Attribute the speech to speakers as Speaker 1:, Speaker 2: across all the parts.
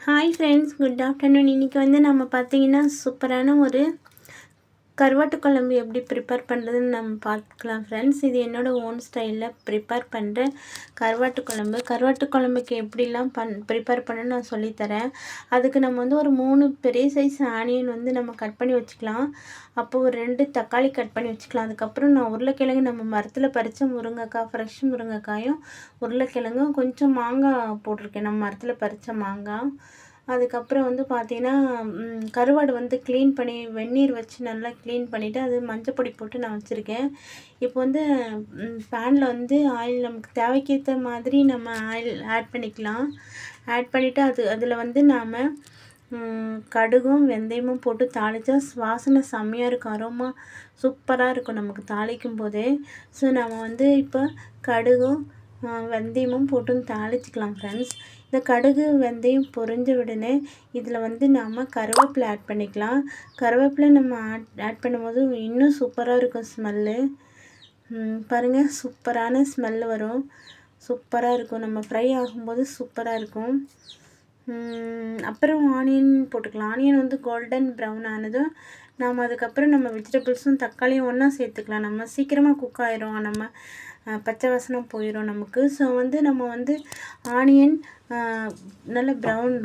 Speaker 1: Hi friends, good afternoon. இன்றைக்கி நம்ம பார்த்தீங்கன்னா சூப்பரான ஒரு கருவாட்டு குழம்பு எப்படி ப்ரிப்பேர் பண்ணுறதுன்னு நம்ம பார்க்கலாம் ஃப்ரெண்ட்ஸ். இது என்னோடய ஓன் ஸ்டைலில் ப்ரிப்பேர் பண்ணுற கருவாட்டு குழம்புக்கு எப்படிலாம் ப்ரிப்பேர் பண்ணணும்னு நான் சொல்லித்தரேன். அதுக்கு நம்ம ஒரு 3 பெரிய சைஸ் ஆனியன் நம்ம கட் பண்ணி வச்சுக்கலாம். அப்போது ஒரு 2 தக்காளி கட் பண்ணி வச்சுக்கலாம். அதுக்கப்புறம் நான் உருளைக்கிழங்கு நம்ம மரத்தில் பறித்த முருங்கைக்காய், ஃப்ரெஷ் முருங்கைக்காயும் உருளைக்கிழங்கும் கொஞ்சம் மாங்காய் போட்டிருக்கேன், நம்ம மரத்தில் பறித்த மாங்காய். அதுக்கப்புறம் பார்த்தீங்கன்னா கருவாடு க்ளீன் பண்ணி வெந்நீர் வச்சு நல்லா க்ளீன் பண்ணிவிட்டு அது மஞ்சப்பொடி போட்டு நான் வச்சுருக்கேன். இப்போ பேனில் ஆயில் நமக்கு தேவைக்கேற்ற மாதிரி நம்ம ஆயில் ஆட் பண்ணிக்கலாம். ஆட் பண்ணிவிட்டு அதில் நாம் கடுகும் வெந்தயமும் போட்டு தாளித்தா வாசனை செம்மையாக இருக்கும், அரோமா சூப்பராக இருக்கும் நமக்கு தாளிக்கும் போதே. ஸோ நம்ம இப்போ கடுகும் வெந்தயமும் போட்டு தாளிச்சிக்கலாம் ஃப்ரெண்ட்ஸ். இந்த கடுகு வெந்தயம் பொரிஞ்ச உடனே இதில் நாம் கருவேப்பிலை ஆட் பண்ணிக்கலாம். கருவேப்பிலை நம்ம ஆட் பண்ணும்போது இன்னும் சூப்பராக இருக்கும் ஸ்மெல்லு. பாருங்கள், சூப்பரான ஸ்மெல்லு வரும், சூப்பராக இருக்கும். நம்ம ஃப்ரை ஆகும்போது சூப்பராக இருக்கும். அப்புறம் ஆனியன் போட்டுக்கலாம். ஆனியன் கோல்டன் ப்ரௌன் ஆனதும் நாம் அதுக்கப்புறம் நம்ம வெஜிடபிள்ஸும் தக்காளியும் ஒன்றா சேர்த்துக்கலாம். நம்ம சீக்கிரமாக குக் ஆயிரும், நம்ம பச்சை வாசனம் போயிடும் நமக்கு. ஸோ நம்ம ஆனியன் நல்ல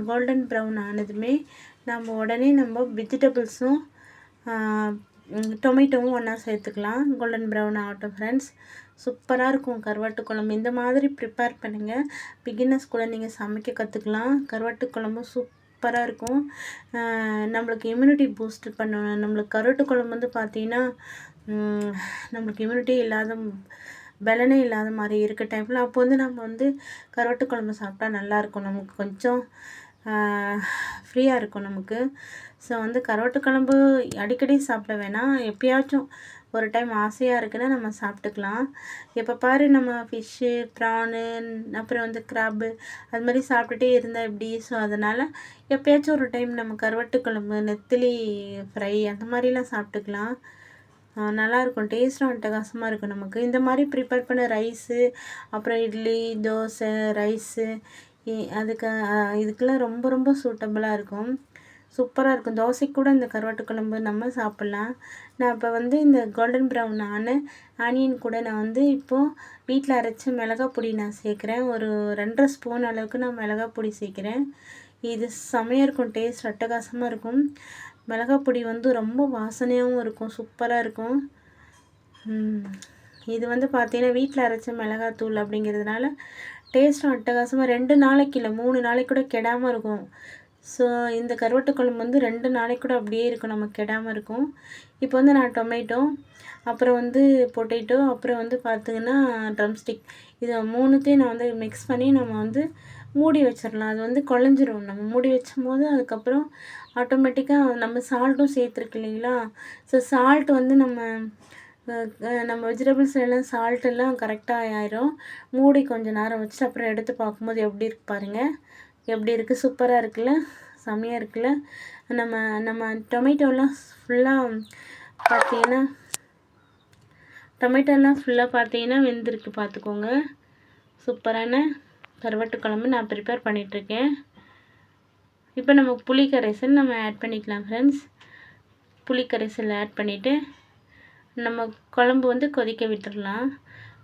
Speaker 1: கோல்டன் ப்ரௌன் ஆனதுமே நம்ம உடனே வெஜிடபிள்ஸும் டொமேட்டோவும் ஒன்றா சேர்த்துக்கலாம். கோல்டன் ப்ரௌன் ஆகட்டும் ஃப்ரெண்ட்ஸ். சூப்பராக இருக்கும் கருவாட்டு குழம்பு. இந்த மாதிரி ப்ரிப்பேர் பண்ணுங்கள். பிகினர்ஸ் கூட நீங்கள் சமைக்க கற்றுக்கலாம். கருவாட்டு குழம்பு சூப்பராக இருக்கும். நம்மளுக்கு இம்யூனிட்டி பூஸ்ட் பண்ணணும். நம்மளுக்கு கருவாட்டு குழம்பு பார்த்தீங்கன்னா நம்மளுக்கு இம்யூனிட்டி இல்லாத பலனே இல்லாத மாதிரி இருக்க டைமில் அப்போ நம்ம கருவாட்டு குழம்பு சாப்பிட்டா நல்லாயிருக்கும், நமக்கு கொஞ்சம் ஃப்ரீயாக இருக்கும் நமக்கு. ஸோ கருவாட்டு குழம்பு அடிக்கடி சாப்பிட வேணாம், எப்பயாச்சும் ஒரு டைம் ஆசையாக இருக்குன்னா நம்ம சாப்பிட்டுக்கலாம். எப்போ பாரு நம்ம ஃபிஷ்ஷு, ப்ரானு, அப்புறம் கிராப்பு அது மாதிரி சாப்பிட்டுட்டே இருந்தால் எப்படி? ஸோ அதனால் எப்போயாச்சும் ஒரு டைம் நம்ம கருவாட்டு குழம்பு, நெத்திலி ஃப்ரை அந்த மாதிரிலாம் சாப்பிட்டுக்கலாம். நல்லாயிருக்கும், டேஸ்ட்டும் அட்டகாசமாக இருக்கும் நமக்கு. இந்த மாதிரி ப்ரிப்பேர் பண்ண ரைஸு, அப்புறம் இட்லி, தோசை, ரைஸு இதுக்கெல்லாம் ரொம்ப ரொம்ப சூட்டபுளாக இருக்கும், சூப்பராக இருக்கும். தோசைக்கு கூட இந்த கருவாட்டு குழம்பு நம்ம சாப்பிட்லாம். நான் இப்போ இந்த கோல்டன் ப்ரௌன் ஆனியன் கூட நான் இப்போது வீட்டில் அரைச்ச மிளகாய் பொடி நான் சேர்க்குறேன். ஒரு 2.5 ஸ்பூன் அளவுக்கு நான் மிளகாய் பொடி சேர்க்குறேன். இது செமையாக இருக்கும், டேஸ்ட் அட்டகாசமாக இருக்கும். மிளகாய் பொடி ரொம்ப வாசனையாகவும் இருக்கும், சூப்பராக இருக்கும். இது பார்த்தீங்கன்னா வீட்டில் அரைச்ச மிளகாத்தூள் அப்படிங்கிறதுனால டேஸ்ட்டும் அட்டகாசமாக 2 நாளைக்கு இல்லை 3 நாளைக்கு கூட கெடாமல் இருக்கும். ஸோ இந்த கருவாட்டு குழம்பு 2 நாளைக்கு கூட அப்படியே இருக்கும், நமக்கு கெடாமல் இருக்கும். இப்போ நான் டொமேட்டோ, அப்புறம் பொட்டேட்டோ, அப்புறம் பார்த்திங்கன்னா ட்ரம்ஸ்டிக், இது 3த்தையும் நான் மிக்ஸ் பண்ணி நம்ம மூடி வச்சிடலாம். அது குழஞ்சிரும். நம்ம மூடி வச்சும் போது அதுக்கப்புறம் ஆட்டோமேட்டிக்காக நம்ம சால்ட்டும் சேர்த்துருக்கு இல்லைங்களா? ஸோ சால்ட் நம்ம வெஜிடபிள்ஸ் எல்லாம் சால்ட்டெல்லாம் கரெக்டாக ஆயிரும். மூடி கொஞ்சம் நேரம் வச்சுட்டு அப்புறம் எடுத்து பார்க்கும்போது எப்படி இருக்கு பாருங்கள், எப்படி இருக்குது, சூப்பராக இருக்குல்ல, செம்மையாக இருக்குல்ல. நம்ம டொமேட்டோலாம் ஃபுல்லாக பார்த்தீங்கன்னா வெந்திருக்கு பார்த்துக்கோங்க. சூப்பரான கருவாட்டு குழம்பு நான் ப்ரிப்பேர் பண்ணிகிட்ருக்கேன். இப்போ நம்ம புளி கரைசல் நம்ம ஆட் பண்ணிக்கலாம் ஃப்ரெண்ட்ஸ். புளி கரைசல் ஆட் பண்ணிவிட்டு நம்ம குழம்பு கொதிக்க விட்டுடலாம்.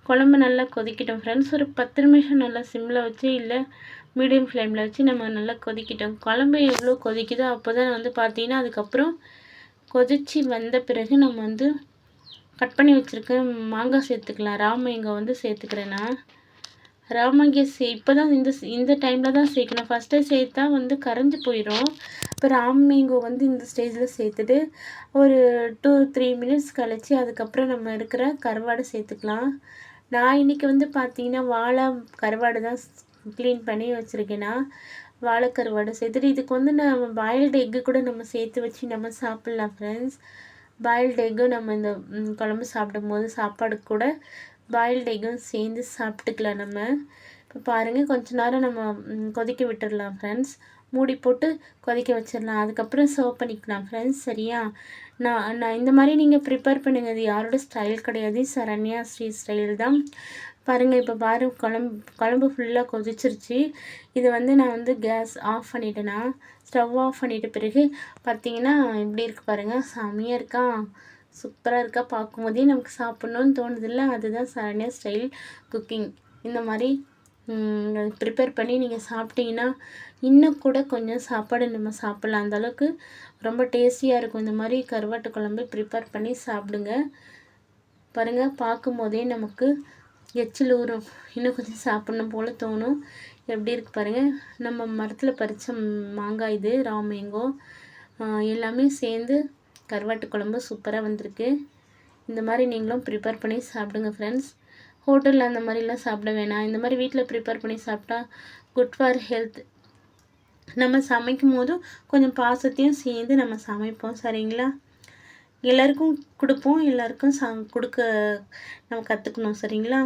Speaker 1: குழம்பு நல்லா கொதிக்கிட்டோம் ஃப்ரெண்ட்ஸ். ஒரு 10 நிமிஷம் நல்லா சிம்மில் வச்சு இல்லை மீடியம் ஃப்ளேமில் வச்சு நம்ம நல்லா கொதிக்கிட்டோம். குழம்பு எவ்வளோ கொதிக்குதோ அப்போ தான் பார்த்தீங்கன்னா அதுக்கப்புறம் கொதித்து வந்த பிறகு நம்ம கட் பண்ணி வச்சுருக்க மாங்காய் சேர்த்துக்கலாம். ராமங்காய் சேர்த்துக்கிறேன் நான். ராமங்காய் இப்போ தான் இந்த டைமில் தான் சேர்க்கணும். ஃபஸ்ட்டே சேர்த்தா கரைஞ்சி போயிடும். இப்போ ராமேங்கோ இந்த ஸ்டேஜில் சேர்த்துட்டு ஒரு 2-3 மினிட்ஸ் கழித்து அதுக்கப்புறம் நம்ம இருக்கிற கருவாடை சேர்த்துக்கலாம். நான் இன்றைக்கி பார்த்தீங்கன்னா வாழை கருவாடு தான் க்ளீன் பண்ணி வச்சுருக்கேன்னா, வாழை கருவாடு சேர்த்துட்டு இதுக்கு நம்ம பாயில்டு எக்கு கூட நம்ம சேர்த்து வச்சு நம்ம சாப்பிட்லாம் ஃப்ரெண்ட்ஸ். பாயில்டு எக்கும் நம்ம இந்த குழம்பு சாப்பிடும்போது சாப்பாடு கூட பாயில்டு எக்கும் சேர்ந்து சாப்பிட்டுக்கலாம் நம்ம. இப்போ பாருங்கள், கொஞ்ச நேரம் நம்ம கொதிக்க விட்டுடலாம் ஃப்ரெண்ட்ஸ். மூடி போட்டு கொதிக்க வச்சிடலாம். அதுக்கப்புறம் சர்வ் பண்ணிக்கலாம் ஃப்ரெண்ட்ஸ். சரியா? நான் இந்த மாதிரி நீங்கள் ப்ரிப்பேர் பண்ணுங்கள். இது யாரோட ஸ்டைல் கிடையாது, சரண்யா ஸ்ரீ ஸ்டைல் தான். பாருங்கள். இப்போ குழம்பு ஃபுல்லாக கொதிச்சிருச்சு. இது வந்து நான் வந்து கேஸ் ஆஃப் பண்ணிட்டேன்னா, ஸ்டவ் ஆஃப் பண்ணிட்ட பிறகு பார்த்தீங்கன்னா, எப்படி இருக்குது பாருங்கள். செமையாக இருக்கா? சூப்பராக இருக்கா? பார்க்கும்போதே நமக்கு சாப்பிட்ணுன்னு தோணுதில்ல. அதுதான் சரண்யா ஸ்டைல் குக்கிங். இந்த மாதிரி ப்ரிப்பேர் பண்ணி நீங்கள் சாப்பிட்டீங்கன்னா, இன்னும் கூட கொஞ்சம் சாப்பாடு நம்ம சாப்பிட்லாம். அந்தளவுக்கு ரொம்ப டேஸ்டியாக இருக்கும். இந்த மாதிரி கருவாட்டு குழம்பு ப்ரிப்பேர் பண்ணி சாப்பிடுங்க. பாருங்கள், பார்க்கும்போதே நமக்கு எச்சில் ஊறும். இன்னும் கொஞ்சம் சாப்பிட்ணும் போல் தோணும். எப்படி இருக்குது பாருங்கள். நம்ம மரத்தில் பறித்த மாங்காய் இது, ரா மேங்கோ. எல்லாமே சேர்ந்து கருவாட்டு குழம்பு சூப்பராக வந்திருக்கு. இந்த மாதிரி நீங்களும் ப்ரிப்பேர் பண்ணி சாப்பிடுங்க ஃப்ரெண்ட்ஸ். ஹோட்டலில் அந்த மாதிரிலாம் சாப்பிட வேணாம். இந்த மாதிரி வீட்டில் ப்ரிப்பேர் பண்ணி சாப்பிட்டா குட் ஃபார் ஹெல்த். நம்ம சமைக்கும் போதும் கொஞ்சம் பாசத்தையும் சேர்ந்து நம்ம சமைப்போம். சரிங்களா? எல்லாருக்கும் கொடுப்போம். எல்லாருக்கும் கொடுக்க நம்ம கற்றுக்கணும். சரிங்களா?